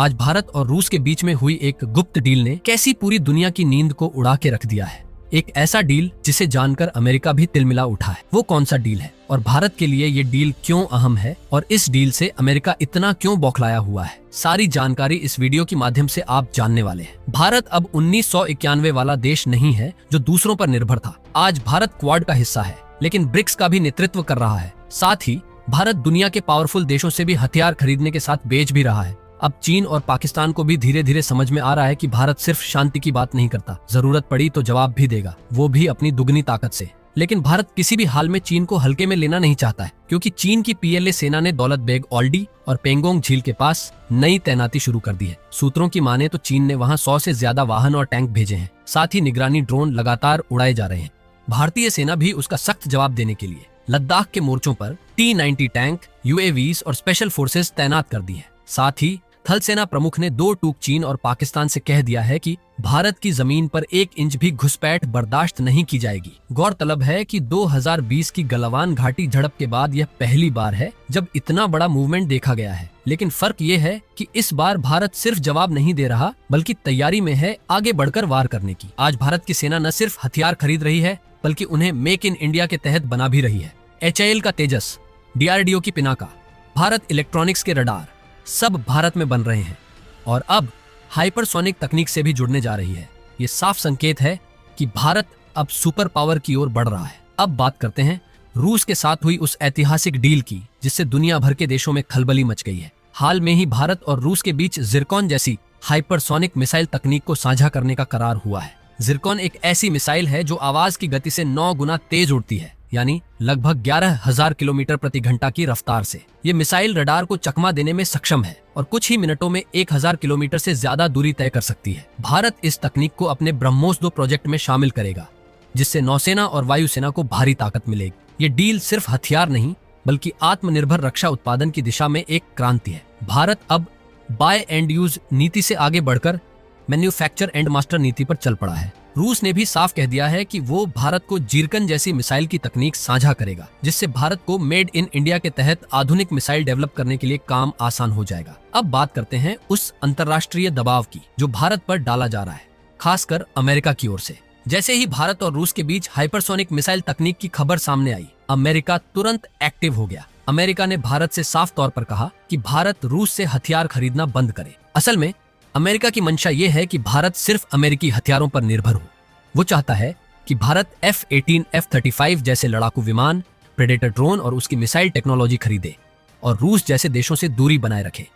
आज भारत और रूस के बीच में हुई एक गुप्त डील ने कैसी पूरी दुनिया की नींद को उड़ा के रख दिया है। एक ऐसा डील जिसे जानकर अमेरिका भी तिलमिला उठा है। वो कौन सा डील है और भारत के लिए ये डील क्यों अहम है और इस डील से अमेरिका इतना क्यों बौखलाया हुआ है, सारी जानकारी इस वीडियो के माध्यम से आप जानने वाले हैं। भारत अब 1991 वाला देश नहीं है जो दूसरों पर निर्भर था। आज भारत क्वाड का हिस्सा है, लेकिन ब्रिक्स का भी नेतृत्व कर रहा है। साथ ही भारत दुनिया के पावरफुल देशों से भी हथियार खरीदने के साथ बेच भी रहा है। अब चीन और पाकिस्तान को भी धीरे धीरे समझ में आ रहा है कि भारत सिर्फ शांति की बात नहीं करता, जरूरत पड़ी तो जवाब भी देगा, वो भी अपनी दुगनी ताकत से। लेकिन भारत किसी भी हाल में चीन को हल्के में लेना नहीं चाहता है, क्योंकि चीन की PLA सेना ने दौलत बेग ओल्डी और पेंगोंग झील के पास नई तैनाती शुरू कर दी है। सूत्रों की माने तो चीन ने वहां 100 से ज्यादा वाहन और टैंक भेजे हैं। साथ ही निगरानी ड्रोन लगातार उड़ाए जा रहे हैं। भारतीय सेना भी उसका सख्त जवाब देने के लिए लद्दाख के मोर्चों पर T-90 टैंक, UAVs और स्पेशल फोर्सेस तैनात कर दी है। साथ ही थल सेना प्रमुख ने 2 टूक चीन और पाकिस्तान से कह दिया है कि भारत की जमीन पर 1 इंच भी घुसपैठ बर्दाश्त नहीं की जाएगी। गौरतलब है कि 2020 की गलवान घाटी झड़प के बाद यह पहली बार है जब इतना बड़ा मूवमेंट देखा गया है। लेकिन फर्क ये है कि इस बार भारत सिर्फ जवाब नहीं दे रहा, बल्कि तैयारी में है आगे बढ़कर वार करने की। आज भारत की सेना न सिर्फ हथियार खरीद रही है, बल्कि उन्हें मेक इन इंडिया के तहत बना भी रही है। HAL का तेजस, DRDO की पिनाका, भारत इलेक्ट्रॉनिक्स के रडार सब भारत में बन रहे हैं और अब हाइपरसोनिक तकनीक से भी जुड़ने जा रही है। ये साफ संकेत है कि भारत अब सुपर पावर की ओर बढ़ रहा है। अब बात करते हैं रूस के साथ हुई उस ऐतिहासिक डील की, जिससे दुनिया भर के देशों में खलबली मच गई है। हाल में ही भारत और रूस के बीच जिरकॉन जैसी हाइपरसोनिक मिसाइल तकनीक को साझा करने का करार हुआ है। जिरकॉन एक ऐसी मिसाइल है जो आवाज की गति से 9 गुना तेज उड़ती है, यानी लगभग 11,000 किलोमीटर प्रति घंटा की रफ्तार से। ये मिसाइल रडार को चकमा देने में सक्षम है और कुछ ही मिनटों में 1000 किलोमीटर से ज्यादा दूरी तय कर सकती है। भारत इस तकनीक को अपने ब्रह्मोस 2 प्रोजेक्ट में शामिल करेगा, जिससे नौसेना और वायुसेना को भारी ताकत मिलेगी। ये डील सिर्फ हथियार नहीं, बल्कि आत्मनिर्भर रक्षा उत्पादन की दिशा में एक क्रांति है। भारत अब बाय एंड यूज नीति से आगे बढ़कर मैन्युफैक्चर एंड मास्टर नीति पर चल पड़ा है। रूस ने भी साफ कह दिया है कि वो भारत को जिरकन जैसी मिसाइल की तकनीक साझा करेगा, जिससे भारत को मेड इन इंडिया के तहत आधुनिक मिसाइल डेवलप करने के लिए काम आसान हो जाएगा। अब बात करते हैं उस अंतर्राष्ट्रीय दबाव की जो भारत पर डाला जा रहा है, खासकर अमेरिका की ओर से। जैसे ही भारत और रूस के बीच हाइपरसोनिक मिसाइल तकनीक की खबर सामने आई, अमेरिका तुरंत एक्टिव हो गया। अमेरिका ने भारत से साफ तौर पर कहा कि भारत रूस से हथियार खरीदना बंद करे। असल में अमेरिका की मंशा ये है कि भारत सिर्फ अमेरिकी हथियारों पर निर्भर हो। वो चाहता है कि भारत F-18, F-35 जैसे लड़ाकू विमान, प्रेडेटर ड्रोन और उसकी मिसाइल टेक्नोलॉजी खरीदे और रूस जैसे देशों से दूरी बनाए रखे।